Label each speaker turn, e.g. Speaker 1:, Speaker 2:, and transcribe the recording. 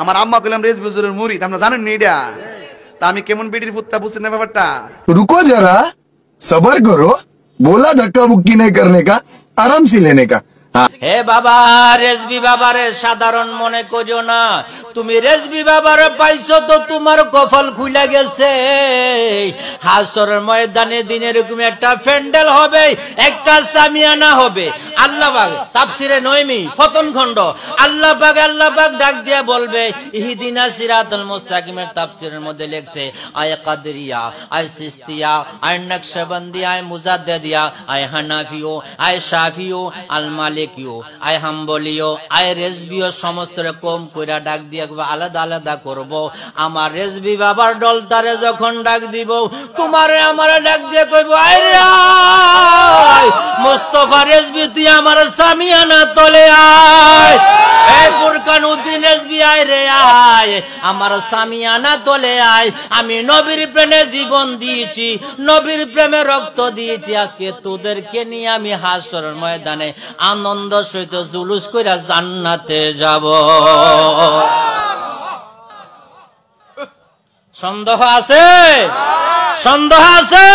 Speaker 1: আমার আম্মা কইলাম রেজবি হুজুরের মুরিদ, আপনারা জানেন নি এটা? তা আমি কেমন বিটির ফুটটা বুঝছেন না ব্যাপারটা?
Speaker 2: रुको जरा सबर करो, बोला धक्का मुक्की नहीं करने का, आराम से लेने का।
Speaker 3: হে বাবা, রেজবি বাবারে সাধারণ মনে করিও না। তুমি রেজবি বাবারে পাইছো তো তোমার কপাল খুলে গেছে। হাসরের ময়দানে দিন এরকম একটা প্যান্ডেল হবে, একটা সামিয়ানা হবে। আল্লাহ পাক তাফসিরে নয়মি ফতন খণ্ড আল্লাহ পাক ডাক দিয়া বলবে ইহদিনা সিরাতাল মুস্তাকিমের তাফসিরের মধ্যে লেখছে আয় কাদরিয়া, আয় সিস্তিয়া, আয় নকশবন্দিয়া, আয় মুজাদ্দিদিয়া, আয় হানাফিও, আয় শাফিও, আল মালিকিও, আয় হাম্বলিও, আয় রেজবিও, সমস্ত রকম কইরা ডাক দিয়া আলাদা আলাদা করব। আমার রেজবি বাবার দলটারে যখন ডাক দিব, তোমারে আমারে ডাক দিয়ে কইব আয় রে আয় মুস্তাফা রেজবি, তুই আমার সামিয়ানা তলে আয়। এই ফুরকান উদ্দিন রেজবি আয় রে আয়, আমার সামিয়ানা তলে আয়। আমি নবীর প্রেমে জীবন দিয়েছি, নবীর প্রেমে রক্ত দিয়েছি। আজকে তোদেরকে নিয়ে আমি হাসরের ময়দানে আনন্দ সহিত জুলুস কইরা জান্নাতে যাব। সন্দেহ আছে? সন্দেহ আছে?